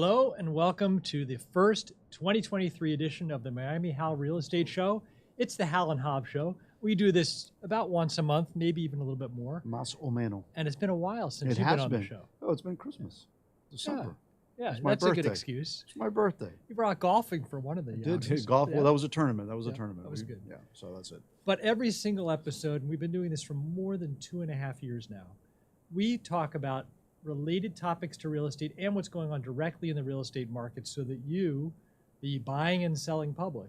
Hello and welcome to the first 2023 edition of the MiamiHal Real Estate Show. It's the Hal and Hob Show. We do this about once a month, maybe even a little bit more. Más o menos. And it's been a while since you've been on the show. Oh, it's been Christmas, December. Yeah, It's my that's birthday. a good excuse. It's my birthday. You brought golfing for one of the Did golf? Yeah. Well, that was a tournament. That was a tournament. That was good. Yeah, so that's it. But every single episode, and we've been doing this for more than 2.5 years now, we talk about related topics to real estate and what's going on directly in the real estate market so that you, the buying and selling public,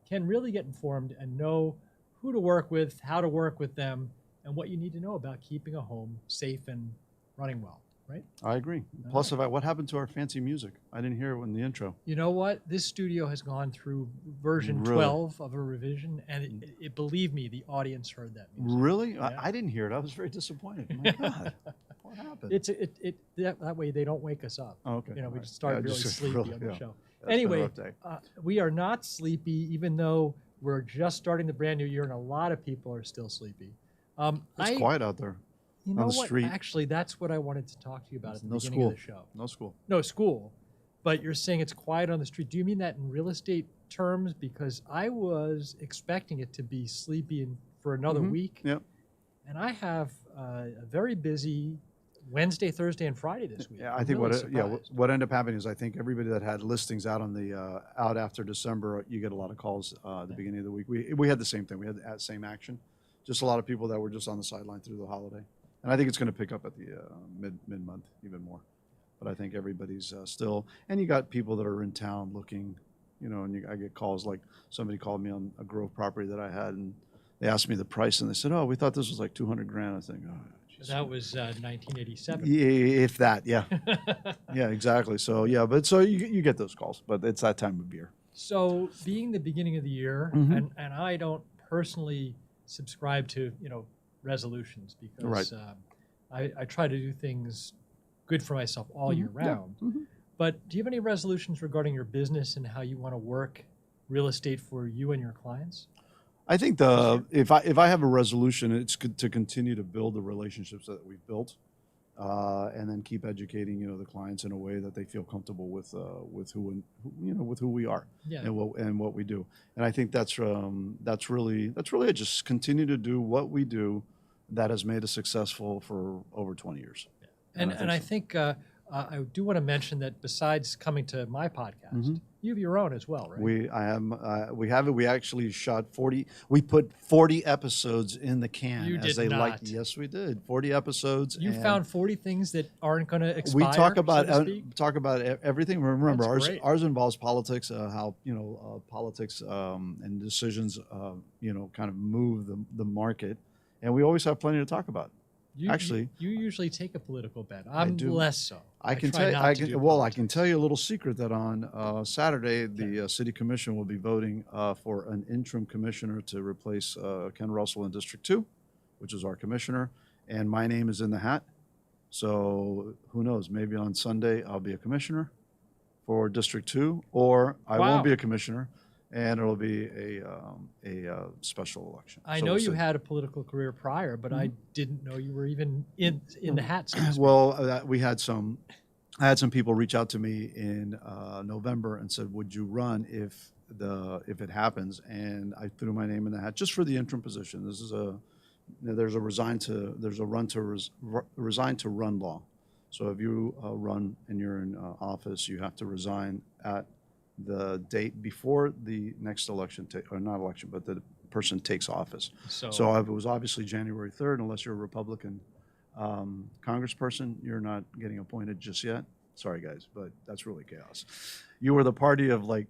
can really get informed and know who to work with, how to work with them, and what you need to know about keeping a home safe and running well, right? I agree. Plus, what happened to our fancy music? I didn't hear it in the intro. You know what? This studio has gone through version 12 of a revision, and believe me, the audience heard that music. Really? Yeah. I didn't hear it. I was very disappointed. My God. What happened? That way they don't wake us up. Oh, okay. You know, we Right. just started Yeah, really just sleepy really, on the yeah. show. That's been a Anyway, rough day. we are not sleepy, even though we're just starting the brand new year and a lot of people are still sleepy. It's quiet out there. You know on the what? street. Actually, that's what I wanted to talk to you about at the No beginning school. of the show. No school. No school. But you're saying it's quiet on the street. Do you mean that in real estate terms? Because I was expecting it to be sleepy for another week. Yep. And I have a very busy Wednesday, Thursday, and Friday this week. Yeah, I I'm think really what surprised. what ended up happening is I think everybody that had listings out on the out after December, you get a lot of calls at the beginning of the week. We had the same thing. We had the same action. Just a lot of people that were just on the sideline through the holiday. And I think it's going to pick up at the mid-month even more. But I think everybody's still, and you got people that are in town looking, you know, and I get calls like somebody called me on a Grove property that I had, and they asked me the price, and they said, "Oh, we thought this was like 200 grand." I think, oh, geez. That was 1987. Yeah, if that, yeah. Yeah, exactly. So, yeah, but so you get those calls, but it's that time of year. So being the beginning of the year, Mhm. and I don't personally subscribe to, resolutions because I try to do things good for myself all year round. Yeah. Mhm. But do you have any resolutions regarding your business and how you want to work real estate for you and your clients? I think if I have a resolution, it's to continue to build the relationships that we've built, and then keep educating the clients in a way that they feel comfortable with who we are and what we do. And I think that's really it. Just continue to do what we do that has made us successful for over 20 years. And I think I do want to mention that besides coming to my podcast, you have your own as well, right? We have it. We actually shot 40. We put 40 episodes in the can. You as did they not. Like. Yes, we did. 40 episodes. You and found 40 things that aren't going to expire. we talk about so to speak? everything. Remember, That's great. ours involves politics. How politics and decisions kind of move the market, and we always have plenty to talk about. Actually, you usually take a political bet. I'm do. less so. I can try tell. not to do I politics. can tell you a little secret that on Saturday the City Commission will be voting for an interim commissioner to replace Ken Russell in District 2, which is our commissioner, and my name is in the hat. So who knows? Maybe on Sunday I'll be a commissioner for District 2, or I won't be a commissioner, and it'll be a special election. I So know we'll you see. had a political career prior, but I didn't know you were even in the hat. So to speak. Well, I had some people reach out to me in November and said, "Would you run if it happens?" And I threw my name in the hat just for the interim position. This is there's a resign to run law. So if you run and you're in office, you have to resign at the date before the next election, or not election, but the person takes office. So if it was obviously January 3rd, unless you're a Republican congressperson, you're not getting appointed just yet. Sorry, guys, but that's really chaos. You were the party of good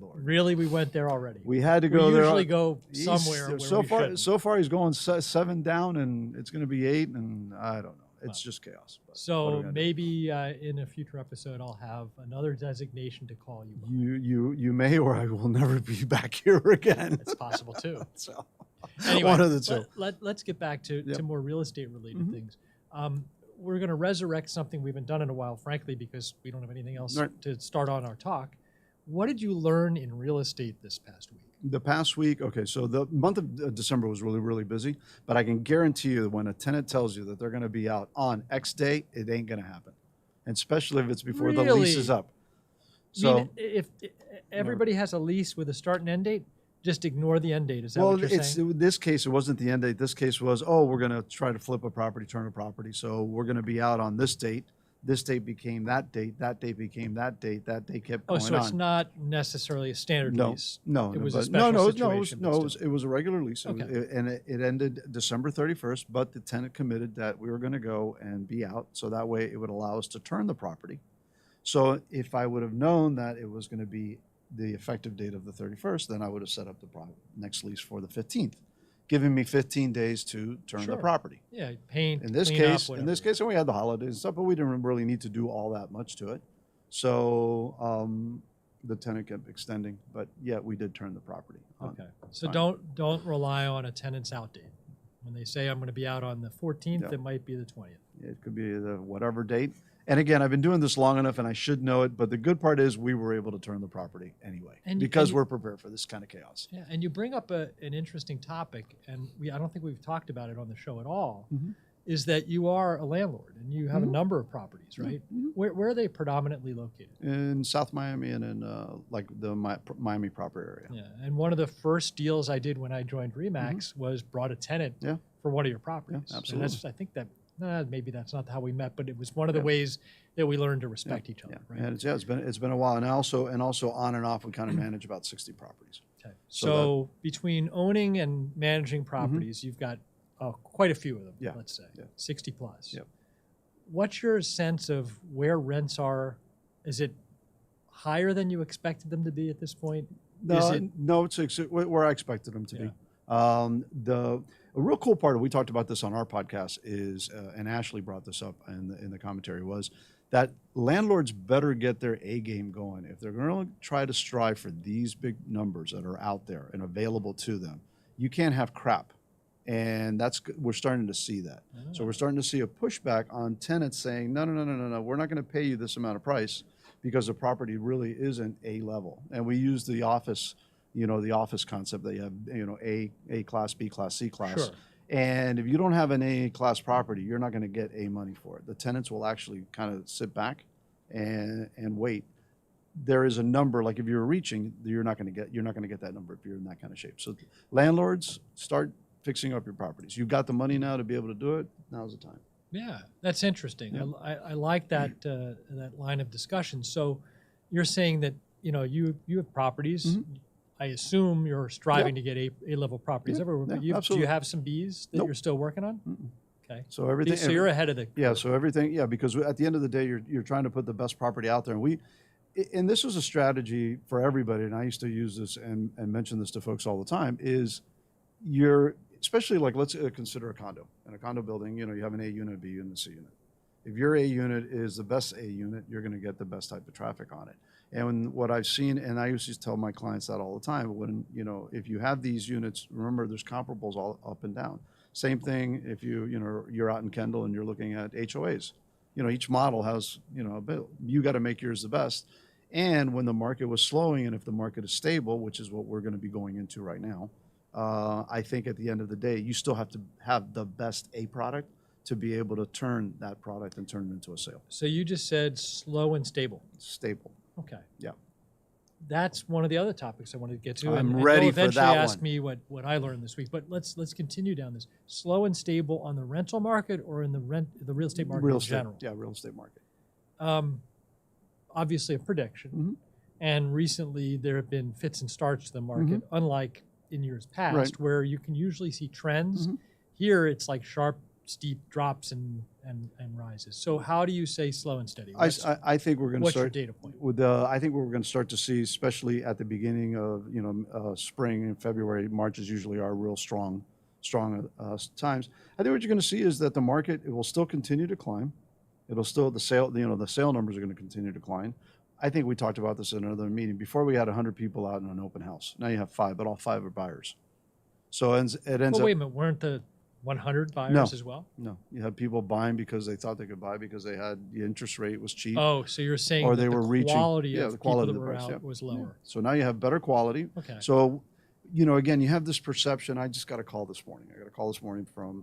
Lord. Really, we went there already. We had to We go there. usually go somewhere where so we far, shouldn't. so far he's going 7 down, and it's going to be 8, and I don't know. It's just chaos. But what are So we gonna do? maybe in a future episode, I'll have another designation to call you by. You may, or I will never be back here again. It's possible too. So, Anyway, one of the two. let's get back to more real estate related things. We're going to resurrect something we haven't done in a while, frankly, because we don't have anything else to start on our talk. What did you learn in real estate this past week? The past week, okay, so the month of December was really, really busy, but I can guarantee you that when a tenant tells you that they're going to be out on X day, it ain't going to happen. and especially if it's before the lease is up. So, I mean, if everybody has a lease with a start and end date, just ignore the end date. Is that what you're saying? In this case, it wasn't the end date. This case was, oh, we're going to try to flip a property, turn a property. So we're going to be out on this date. This date became that date. That date became that date. That date kept going on. Oh, so it's not necessarily a standard lease. No, it was a special situation. It was a regular lease. Okay. It ended December 31st, but the tenant committed that we were going to go and be out. So that way it would allow us to turn the property. So if I would have known that it was going to be the effective date of the 31st, then I would have set up the next lease for the 15th, giving me 15 days to turn the property. Yeah, paint, in this case, and we had the holidays and stuff, but we didn't really need to do all that much to it. So the tenant kept extending, but yet we did turn the property. Okay, so don't rely on a tenant's out date. When they say I'm going to be out on the 14th, it might be the 20th. It could be the whatever date. And again, I've been doing this long enough and I should know it, but the good part is we were able to turn the property anyway because we're prepared for this kind of chaos. Yeah, and you bring up an interesting topic, and I don't think we've talked about it on the show at all, is that you are a landlord and you have a number of properties, right? Where are they predominantly located? In South Miami and in like the Miami proper area. Yeah, and one of the first deals I did when I joined RE/MAX was brought a tenant for one of your properties. Yeah, absolutely. And I think that maybe that's not how we met, but it was one of the ways that we learned to respect each other. Right? And it's been a while, and also on and off we kind of manage about 60 properties. Okay. So between owning and managing properties, you've got quite a few of them. Let's say 60 plus. Yep. What's your sense of where rents are? Is it higher than you expected them to be at this point? No, it's where I expected them to be. A real cool part, we talked about this on our podcast, is, and Ashley brought this up in the commentary, was that landlords better get their A game going. If they're going to try to strive for these big numbers that are out there and available to them, you can't have crap. And we're starting to see that. So we're starting to see a pushback on tenants saying, no, we're not going to pay you this amount of price because the property really isn't A level. And we use the office concept that you have, A class, B class, C class. Sure. And if you don't have an A class property, you're not going to get A money for it. The tenants will actually kind of sit back and wait. There is a number, like if you're reaching, you're not going to get that number if you're in that kind of shape. So landlords, start fixing up your properties. You've got the money now to be able to do it. Now's the time. Yeah, that's interesting. Yeah. I like that that line of discussion. So you're saying that you have properties. I assume you're striving to get A-level properties everywhere. But do you have some Bs that you're still working on? Okay. So everything. So you're ahead of the. Yeah. So everything. Yeah, because at the end of the day, you're trying to put the best property out there, and this was a strategy for everybody. And I used to use this and mention this to folks all the time. Is especially like let's consider a condo. In a condo building, you have an A unit, a B unit, a C unit. If your A unit is the best A unit, you're going to get the best type of traffic on it. And what I've seen, and I used to tell my clients that all the time, when if you have these units, remember there's comparables all up and down. Same thing if you're out in Kendall and you're looking at HOAs. Each model has a bit. You got to make yours the best. And when the market was slowing, and if the market is stable, which is what we're going to be going into right now, I think at the end of the day, you still have to have the best A product to be able to turn that product and turn it into a sale. So you just said slow and stable. Stable. Okay. Yeah. That's one of the other topics I wanted to get to. I'm ready for that one. Eventually ask me what I learned this week, but let's continue down this. Slow and stable on the rental market or in the real estate market in general? Yeah, real estate market. Obviously a prediction. And recently there have been fits and starts to the market, unlike in years past where you can usually see trends. Here it's like sharp, steep drops and rises. So how do you say slow and steady? I think we're going to start. What's your data point? I think what we're going to start to see, especially at the beginning of spring and February, March is usually our real strong times. I think what you're going to see is that the market will still continue to climb. It'll still the sale numbers are going to continue to climb. I think we talked about this in another meeting. Before we had 100 people out in an open house. Now you have 5, but all 5 are buyers. So it ends up. Wait a minute, weren't the 100 buyers as well? No, you had people buying because they thought they could buy because they had the interest rate was cheap. Oh, so you're saying or they the were quality reaching, of the quality people of that the were price, out was lower. So now you have better quality. Okay. So, again, you have this perception. I just got a call this morning. I got a call this morning from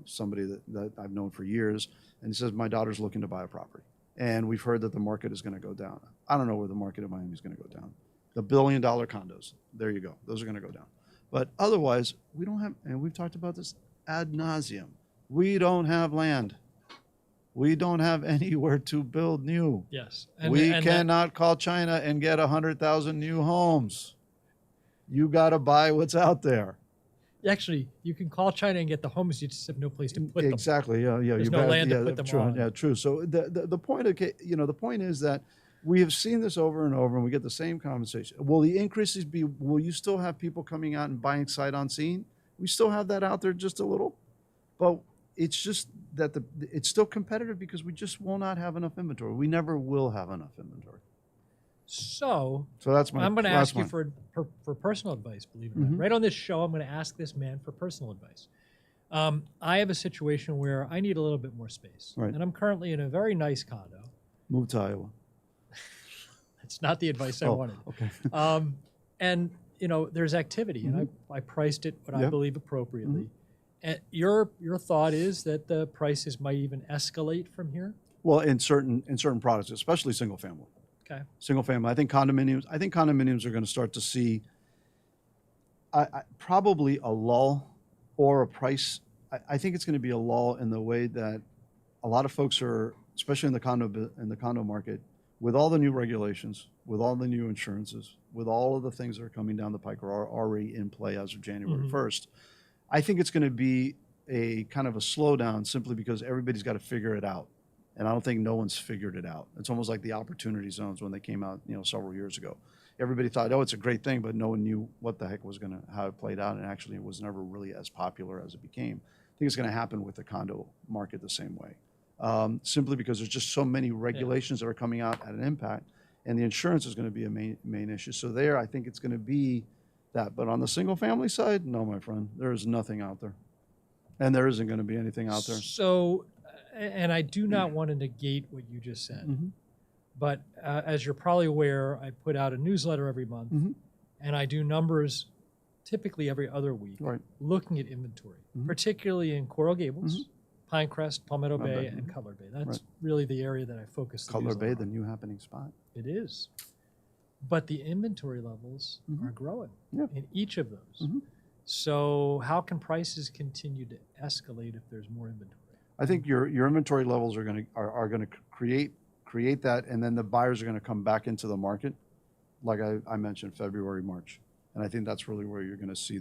somebody that I've known for years, and he says, my daughter's looking to buy a property. And we've heard that the market is going to go down. I don't know where the market in Miami is going to go down. The $1 billion condos, there you go. Those are going to go down. But otherwise, we don't have, and we've talked about this ad nauseum, we don't have land. We don't have anywhere to build new. Yes. We cannot call China and get 100,000 new homes. You got to buy what's out there. Actually, you can call China and get the homes. You just have no place to put them. Exactly. Yeah. There's no land to put them true, on. Yeah, true. So the point, the point is that we have seen this over and over, and we get the same conversation. Will the increases be? Will you still have people coming out and buying sight unseen? We still have that out there just a little, but it's just that it's still competitive because we just will not have enough inventory. We never will have enough inventory. So that's my. I'm going to ask you for personal advice. Believe it or not, right on this show, I'm going to ask this man for personal advice. I have a situation where I need a little bit more space, right. And I'm currently in a very nice condo. Move to Iowa. That's not the advice I wanted. Okay. And there's activity, and I priced it what I believe appropriately. And your thought is that the prices might even escalate from here? Well, in certain products, especially single family. Okay. Single family. I think condominiums are going to start to see probably a lull or a price. I think it's going to be a lull in the way that a lot of folks are, especially in the condo market, with all the new regulations, with all the new insurances, with all of the things that are coming down the pike or are already in play as of January 1st. I think it's going to be a kind of a slowdown simply because everybody's got to figure it out. And I don't think no one's figured it out. It's almost like the opportunity zones when they came out, several years ago. Everybody thought, oh, it's a great thing, but no one knew what the heck how it played out. And actually, it was never really as popular as it became. I think it's going to happen with the condo market the same way. Simply because there's just so many regulations that are coming out at an impact, and the insurance is going to be a main issue. So there, I think it's going to be that. But on the single family side, no, my friend, there is nothing out there. And there isn't going to be anything out there. So, and I do not want to negate what you just said, but as you're probably aware, I put out a newsletter every month, and I do numbers typically every other week, looking at inventory, particularly in Coral Gables, Pinecrest, Palmetto Bay, and Cutler Bay. That's really the area that I focus the Cutler Bay, on. the new happening spot. It is. But the inventory levels are growing in each of those. So how can prices continue to escalate if there's more inventory? I think your inventory levels are going to create that, and then the buyers are going to come back into the market, like I mentioned, February, March. And I think that's really where you're going to see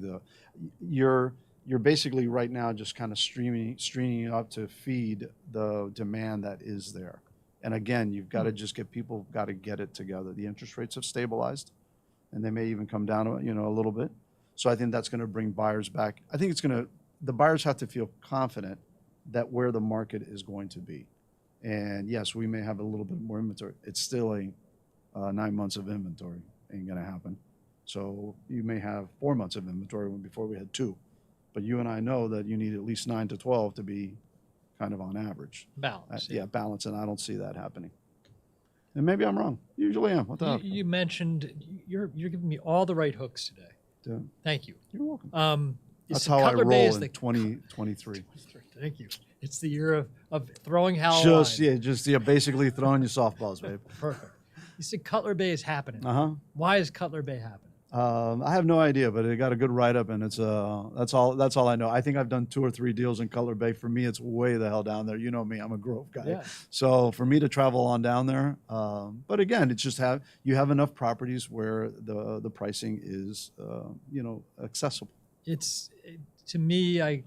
you're basically right now just kind of streaming up to feed the demand that is there. And again, you've got to just got to get it together. The interest rates have stabilized, and they may even come down, a little bit. So I think that's going to bring buyers back. I think the buyers have to feel confident that where the market is going to be. And yes, we may have a little bit more inventory. It's still 9 months of inventory. Ain't going to happen. So you may have 4 months of inventory when before we had 2. But you and I know that you need at least 9 to 12 to be kind of on average. Balance. Balance, and I don't see that happening. And maybe I'm wrong. Usually am. What the heck? You mentioned, you're giving me all the right hooks today. Yeah. Thank you. You're welcome. That's how Cutler I Bay roll in 2023. Thank you. It's the year of throwing Hal basically throwing you softballs, babe. Perfect. You said Cutler Bay is happening. Why is Cutler Bay happening? I have no idea, but it got a good write-up, and it's that's all I know. I think I've done 2 or 3 deals in Cutler Bay. For me, it's way the hell down there. You know me, I'm a Grove guy. Yeah. So for me to travel on down there, but again, it's just you have enough properties where the pricing is accessible. To me, I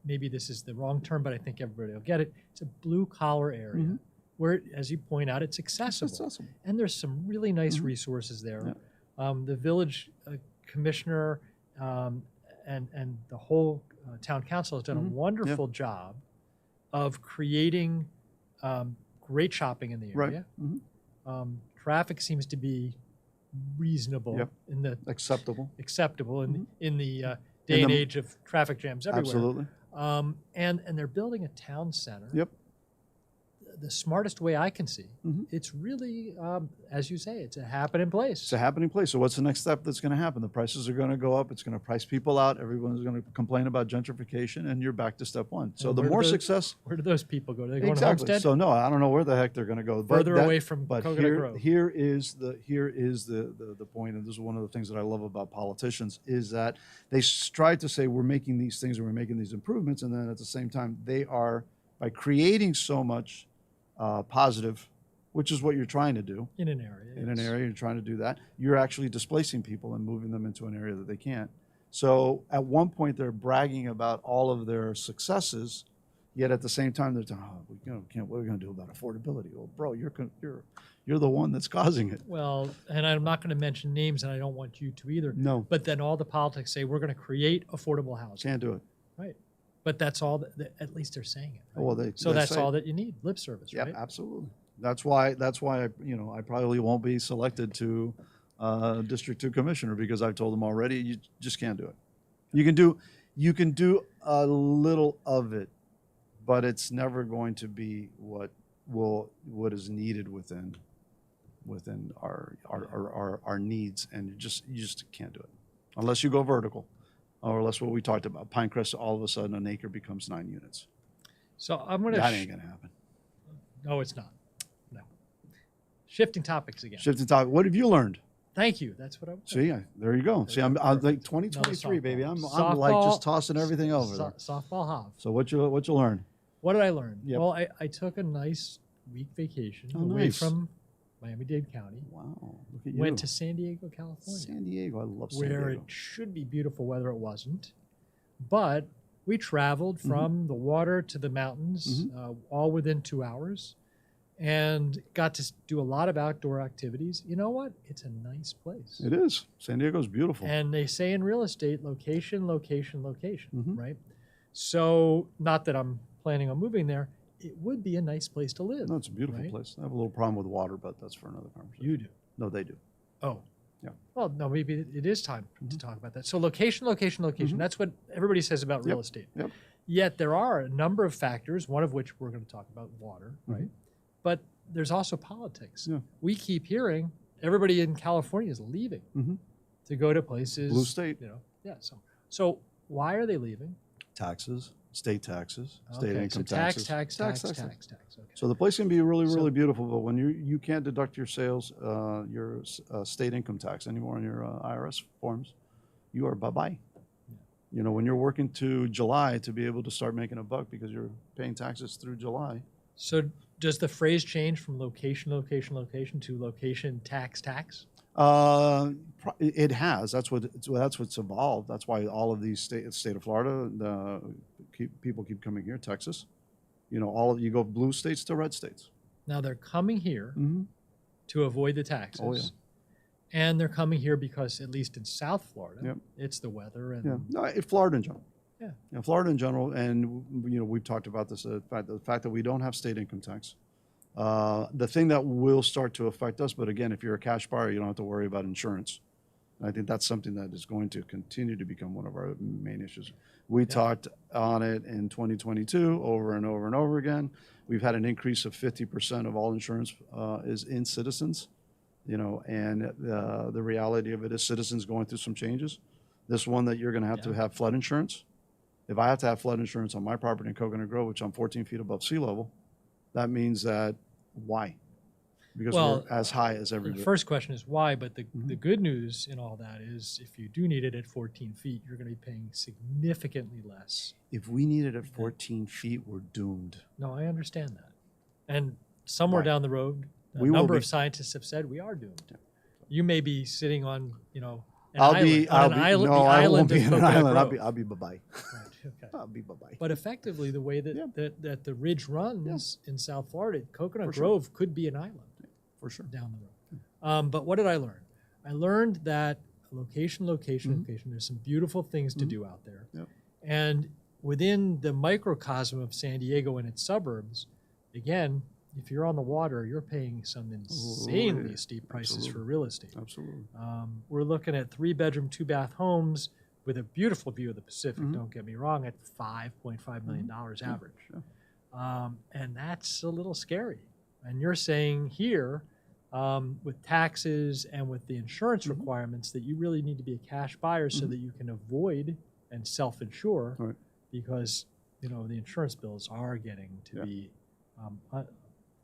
maybe this is the wrong term, but I think everybody will get it. It's a blue-collar area where, as you point out, it's accessible. And there's some really nice resources there. Yeah. The village commissioner and the whole town council has done a wonderful job of creating great shopping in the area. Traffic seems to be reasonable in the acceptable in the day and age of traffic jams everywhere. Absolutely. And they're building a town center. the smartest way I can see, Mhm. it's really, as you say, it's a happening place. It's a happening place. So what's the next step that's going to happen? The prices are going to go up. It's going to price people out. Everyone's going to complain about gentrification, and you're back to step one. So And the where do more those- success, Where do those people go? Do they go to exactly. Homestead? So no, I don't know where the heck they're going to go. But Further away from but Coconut Grove. here is the point, and this is one of the things that I love about politicians is that they strive to say we're making these things and we're making these improvements, and then at the same time they are, by creating so much positive, which is what you're trying to do In an area. in an yes. area, you're trying to do that, you're actually displacing people and moving them into an area that they can't. So at one point they're bragging about all of their successes, yet at the same time they're saying, oh, what are we going to do about affordability? Well, bro, you're the one that's causing it. Well, and I'm not going to mention names, and I don't want you to either. No, But then all the politics say we're going to create affordable housing. can't do it. Right. But that's all that at least they're saying it. Right? Well, they so that's say all it. that you need, lip service, Yep, right? absolutely. That's why I probably won't be selected to District 2 Commissioner, because I've told them already you just can't do it. You can do a little of it, but it's never going to be what is needed within our needs, and you just can't do it unless you go vertical, or unless what we talked about, Pinecrest, all of a sudden an acre becomes 9 units. So I'm going to. That ain't gonna happen. No, it's not. No. Shifting topics again. Shifting topic. What have you learned? Thank you. That's what I was. See, there you go. See, I'm like 2023, baby. I'm like Softball. just tossing everything over there. Softball Hav. So what you learn? What did I learn? Yep. Well, I took a nice week vacation Oh, away nice. from Miami-Dade County. Wow, look at you. Went to San Diego, California, San Diego. I love San where Diego. it should be beautiful weather. It wasn't, but we traveled Mm-hmm. from the water to the mountains, all within 2 hours, and got to do a lot of outdoor activities. You know what? It's a nice place. It is. San Diego's beautiful. And they say in real estate, location, location, location, Mhm. right? So, not that I'm planning on moving there, it would be a nice place to live. No, it's a beautiful right? place. I have a little problem with water, but that's for another conversation. You do. No, they do. Oh. Yeah. Well, no, maybe it is time to talk about that. So location, location, location. That's what everybody says about real estate. Yep. Yet there are a number of factors, one of which we're going to talk about, water, right? But there's also politics. Yeah. We keep hearing everybody in California is leaving Mhm. to go to places. Blue state. You know, yeah. So why are they leaving? Taxes, state taxes, state Okay, income so taxes. tax. Okay. So the place can be really, So- really beautiful, but when you can't deduct your sales, your state income tax anymore on your IRS forms, you are bye-bye. You know, when you're working to July to be able to start making a buck because you're paying taxes through July. So does the phrase change from location, location, location to location, tax? It has. That's what's evolved. That's why all of these state of Florida, people keep coming here. Texas, you know, you go blue states to red states. Now they're coming here Mm-hmm. to avoid the taxes. Oh, yeah. And they're coming here because, at least in South Florida, Yep. it's the weather. And Yeah, no, Florida in general. Yeah. Florida in general, and you know we've talked about this. The fact that we don't have state income tax. The thing that will start to affect us, but again, if you're a cash buyer, you don't have to worry about insurance. And I think that's something that is going to continue to become one of our main issues. We talked on it in 2022 over and over and over again. We've had an increase of 50% of all insurance is in citizens. You know, and the reality of it is citizens going through some changes. This one that you're going to have to have flood insurance. If I have to have flood insurance on my property in Coconut Grove, which I'm 14 feet above sea level, that means that why? Because we're as high as everybody. The first question is why, but the good news in all that is if you do need it at 14 feet, you're going to be paying significantly less. If we need it at 14 feet, we're doomed. No, I understand that. And somewhere down the road, a We will number be- of scientists have said we are doomed. You may be sitting on, an I'll island, be, on I'll an be, island, no, the I island won't be of in an Coconut island. Grove. I'll be bye-bye. Right, okay. I'll be bye-bye. But effectively, the way that the ridge runs in South Florida, Coconut For sure. Grove could be an island For sure. down the road. But what did I learn? I learned that location, location. There's some beautiful things to do out there. Yep. And within the microcosm of San Diego and its suburbs, again, if you're on the water, you're paying some insanely steep prices for real estate. Absolutely. We're looking at 3-bedroom, 2-bath homes with a beautiful view of the Pacific, don't get me wrong, at $5.5 million average. And that's a little scary. And you're saying here, with taxes and with the insurance requirements, that you really need to be a cash buyer so that you can avoid and self-insure, because the insurance bills are getting to be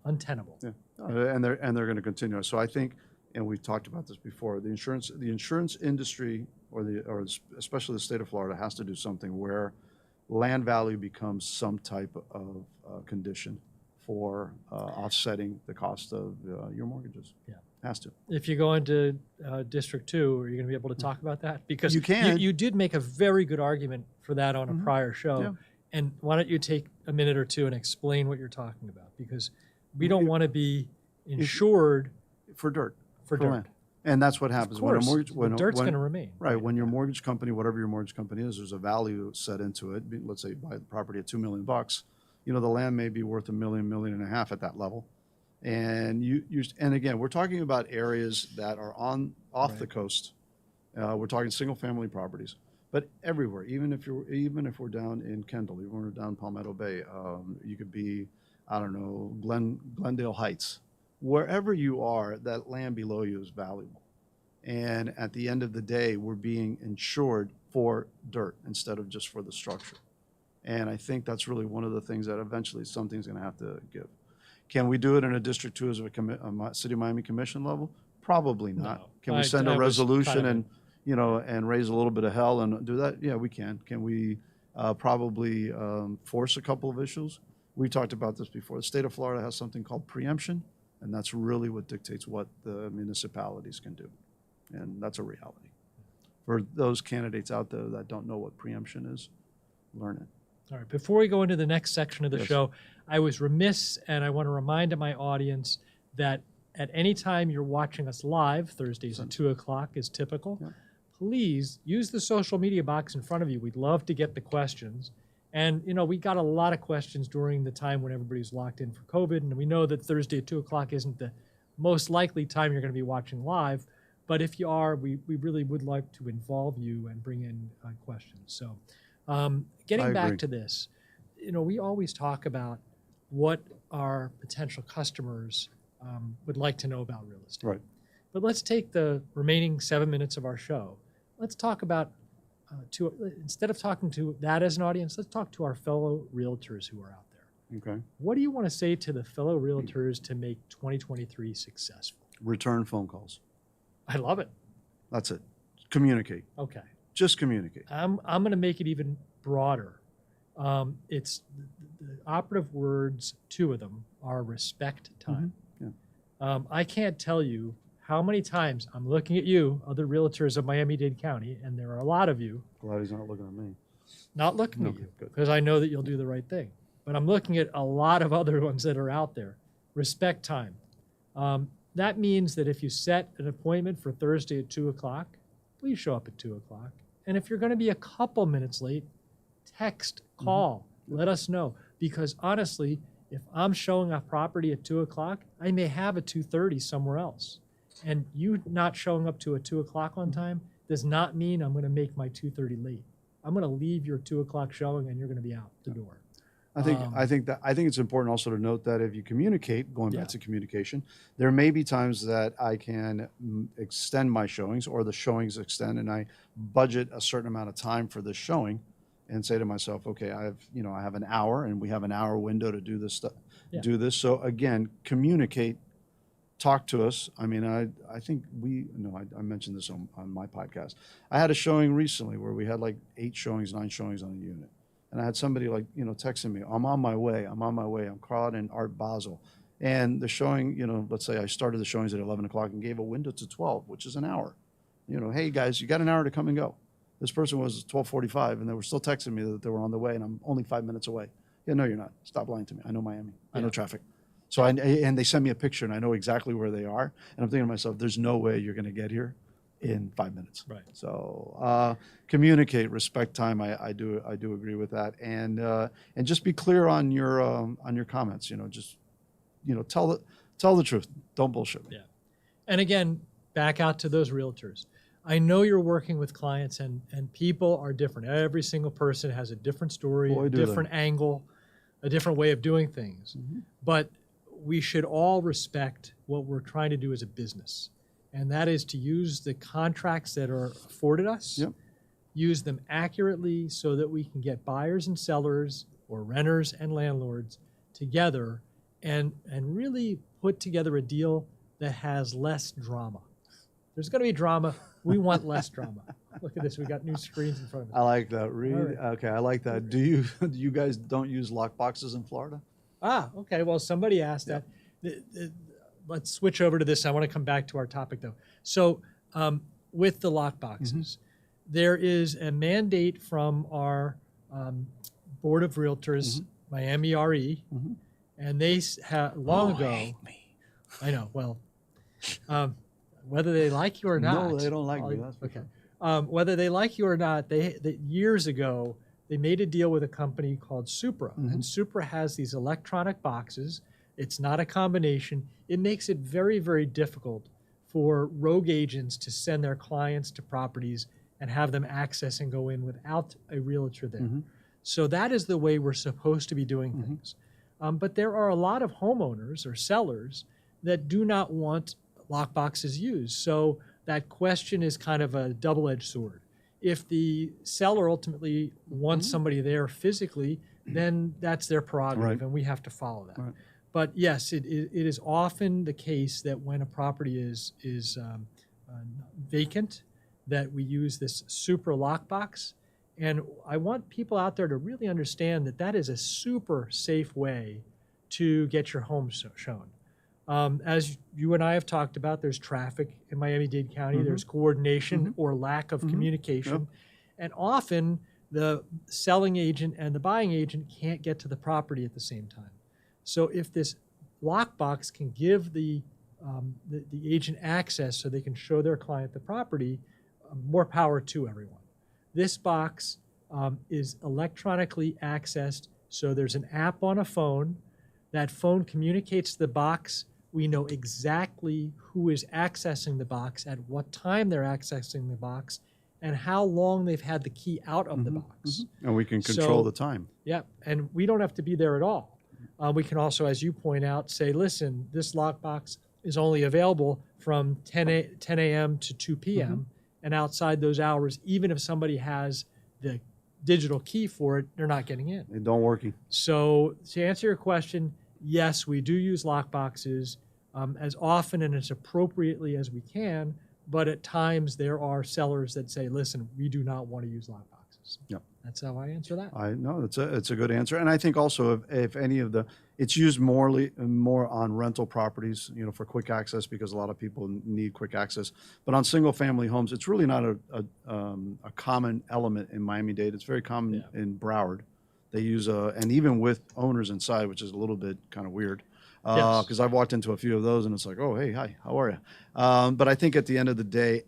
untenable. Yeah, and they're going to continue. So I think, and we've talked about this before, the insurance industry, or especially the state of Florida, has to do something where land value becomes some type of condition for offsetting the cost of your mortgages. Yeah, has to. If you go into District 2, are you going to be able to talk about that? Because you can. You did make a very good argument for that on a prior show. Yeah. And why don't you take a minute or two and explain what you're talking about? Because we don't want to be insured for dirt. For dirt. Land. And that's what happens. Of course, when dirt's going to remain. Right. When your mortgage company, whatever your mortgage company is, there's a value set into it. Let's say you buy the property at $2 million. The land may be worth $1 million, $1.5 million at that level. And and again, we're talking about areas that are off the coast. We're talking single family properties, but everywhere. Even if we're down in Kendall, even when we're down Palmetto Bay, you could be, I don't know, Glendale Heights. Wherever you are, that land below you is valuable. And at the end of the day, we're being insured for dirt instead of just for the structure. And I think that's really one of the things that eventually something's going to have to give. Can we do it in a District 2 as a City of Miami Commission level? Probably not. No. Can we send a resolution and raise a little bit of hell and do that? Yeah, we can. Can we probably force a couple of issues? We talked about this before. The state of Florida has something called preemption, and that's really what dictates what the municipalities can do. And that's a reality. For those candidates out there that don't know what preemption is, learn it. All right, before we go into the next section of the show, I was remiss, and I want to remind my audience that at any time you're watching us live, Thursdays at 2 o'clock is typical, please use the social media box in front of you. We'd love to get the questions. And, we got a lot of questions during the time when everybody's locked in for COVID, and we know that Thursday at 2 o'clock isn't the most likely time you're going to be watching live. But if you are, we really would like to involve you and bring in questions. So getting back to this, we always talk about what our potential customers would like to know about real estate. Right. But let's take the remaining 7 minutes of our show. Let's talk about, instead of talking to that as an audience, let's talk to our fellow realtors who are out there. Okay. What do you want to say to the fellow realtors to make 2023 successful? Return phone calls. I love it. That's it. Communicate. Okay. Just communicate. I'm going to make it even broader. It's the operative words, two of them, are respect time. I can't tell you how many times I'm looking at you, other realtors of Miami-Dade County, and there are a lot of you. Glad he's not looking at me. Not looking at you, because I know that you'll do the right thing. But I'm looking at a lot of other ones that are out there. Respect time. That means that if you set an appointment for Thursday at 2 o'clock, please show up at 2 o'clock. And if you're going to be a couple minutes late, text, call, let us know. Because honestly, if I'm showing a property at 2 o'clock, I may have a 2:30 somewhere else. And you not showing up to a 2 o'clock on time does not mean I'm going to make my 2:30 late. I'm going to leave your 2 o'clock showing and you're going to be out the door. I think it's important also to note that if you communicate, going back to communication, there may be times that I can extend my showings, or the showings extend, and I budget a certain amount of time for this showing, and say to myself, okay, I have an hour, and we have an hour window to do this stuff. Do this. So again, communicate. Talk to us. I mean, I think I mentioned this on my podcast. I had a showing recently where we had like 9 showings on a unit. And I had somebody texting me, I'm on my way. I'm caught in Art Basel. And the showing, let's say I started the showings at 11 o'clock and gave a window to 12, which is an hour. Hey guys, you got an hour to come and go. This person was 12:45 and they were still texting me that they were on the way and I'm only 5 minutes away. Yeah, no, you're not. Stop lying to me. I know Miami. I know traffic. So and they send me a picture and I know exactly where they are. And I'm thinking to myself, there's no way you're going to get here in 5 minutes. Right. So communicate, respect time. I do agree with that, and just be clear on your comments. Tell the truth. Don't bullshit me. Yeah. And again, back out to those realtors. I know you're working with clients, and people are different. Every single person has a different story, a different angle. a different way of doing things. But we should all respect what we're trying to do as a business. And that is to use the contracts that are afforded us, use them accurately so that we can get buyers and sellers or renters and landlords together and really put together a deal that has less drama. There's going to be drama. We want less drama. Look at this. We got new screens in front of us. I like that. Reed. Right. Okay, I like that. Do you guys don't use lock boxes in Florida? Ah, okay. Well, somebody asked that. Let's switch over to this. I want to come back to our topic, though. So with the lock boxes, there is a mandate from our Board of Realtors, Miami RE, and they long ago. Hate me. I know. Well, whether they like you or not. No, they don't like me. That's okay. Whether they like you or not, they years ago they made a deal with a company called Supra, and Supra has these electronic boxes. It's not a combination. It makes it very, very difficult for rogue agents to send their clients to properties and have them access and go in without a realtor there. So that is the way we're supposed to be doing things. But there are a lot of homeowners or sellers that do not want lock boxes used. So that question is kind of a double-edged sword. If the seller ultimately wants somebody there physically, then that's their prerogative, and we have to follow that. But yes, it is often the case that when a property is vacant, that we use this super lockbox. And I want people out there to really understand that that is a super safe way to get your home shown. As you and I have talked about, there's traffic in Miami-Dade County. There's coordination or lack of communication. And often the selling agent and the buying agent can't get to the property at the same time. So if this lockbox can give the agent access so they can show their client the property, more power to everyone. This box is electronically accessed, so there's an app on a phone. That phone communicates to the box. We know exactly who is accessing the box, at what time they're accessing the box, and how long they've had the key out of the box. And we can control the time. Yeah, and we don't have to be there at all. We can also, as you point out, say, listen, this lockbox is only available from 10 a.m. to 2 p.m., and outside those hours, even if somebody has the digital key for it, they're not getting in. It don't working. So to answer your question, yes, we do use lockboxes as often and as appropriately as we can, but at times there are sellers that say, listen, we do not want to use lockboxes. Yep. That's how I answer that. I know it's a good answer. And I think also if any of it's used more on rental properties, for quick access, because a lot of people need quick access. But on single family homes, it's really not a common element in Miami-Dade. It's very common in Broward. They use and even with owners inside, which is a little bit kind of weird. Because I've walked into a few of those and it's like, oh, hey, hi, how are you? But I think at the end of the day,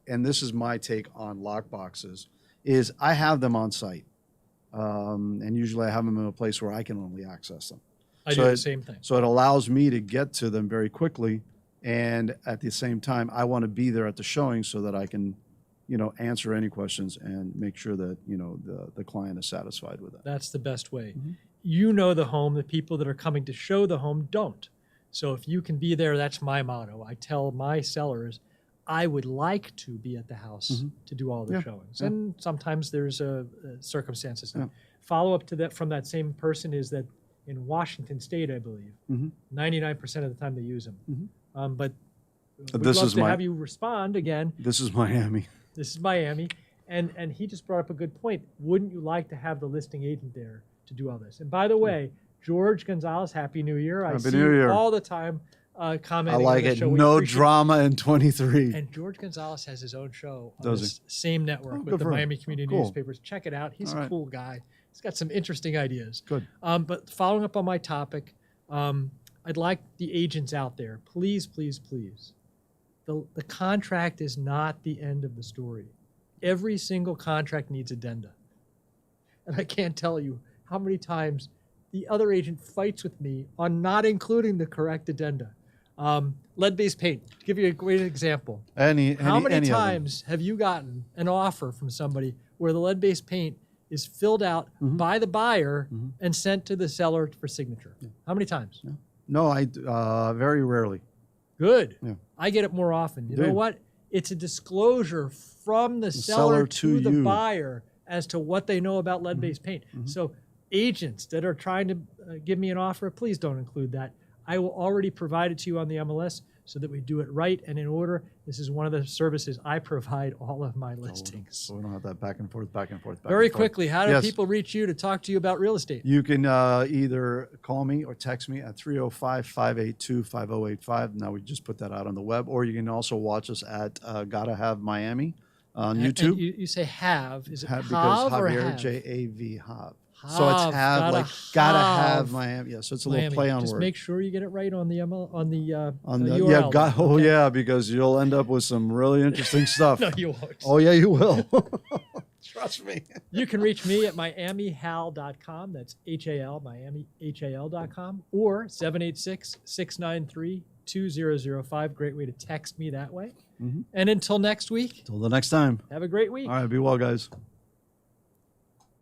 and this is my take on lock boxes, is I have them on site. And usually I have them in a place where I can only access them. I do the same thing. So it allows me to get to them very quickly. And at the same time, I want to be there at the showing so that I can, answer any questions and make sure that, the client is satisfied with it. That's the best way. You know the home. The people that are coming to show the home don't. So if you can be there, that's my motto. I tell my sellers, I would like to be at the house to do all the showings. And sometimes there's circumstances. Follow up to that from that same person is that in Washington State, I believe, 99% of the time they use them. But we'd love to have you respond again. This is Miami. This is Miami. And he just brought up a good point. Wouldn't you like to have the listing agent there to do all this? And by the way, George Gonzalez, Happy New Year. I see you all the time commenting. I like on the it. show. No drama in 23. And George Gonzalez has his own show on this same network with the for him. Miami Community Newspapers. Check it out. He's a cool guy. He's got some interesting ideas. Good. But following up on my topic, I'd like the agents out there, please, please, please. The contract is not the end of the story. Every single contract needs addenda. And I can't tell you how many times the other agent fights with me on not including the correct addenda. Lead-based paint, to give you a great example. How many times have you gotten an offer from somebody where the lead-based paint is filled out by the buyer and sent to the seller for signature. How many times? No, very rarely. Good. Yeah. I get it more often. You know Dude. what? It's a disclosure from the seller to the you. buyer as to what they know about lead-based paint. So agents that are trying to give me an offer, please don't include that. I will already provide it to you on the MLS so that we do it right and in order. This is one of the services I provide all of my listings. So we don't have that back and forth, back and forth, back Very and forth. quickly, how do Yes. people reach you to talk to you about real estate? You can either call me or text me at 305-582-5085. Now we just put that out on the web. Or you can also watch us at Gotta Have Miami on YouTube. And you say have. Is it Have, have because or Javier, have? J-A-V, so it's Have, have, like gotta have Miami. Yeah, so it's a little Miami. play on Just word. make sure you get it right on the Yeah, URL. oh yeah, because you'll end up with some really interesting stuff. No, you won't. Oh yeah, you will. Trust me. You can reach me at MiamiHal.com. That's H-A-L, MiamiHal.com, or 786-693-2005. Great way to text me that way. And until next week, Till the next time. have a great week. All right, be well, guys.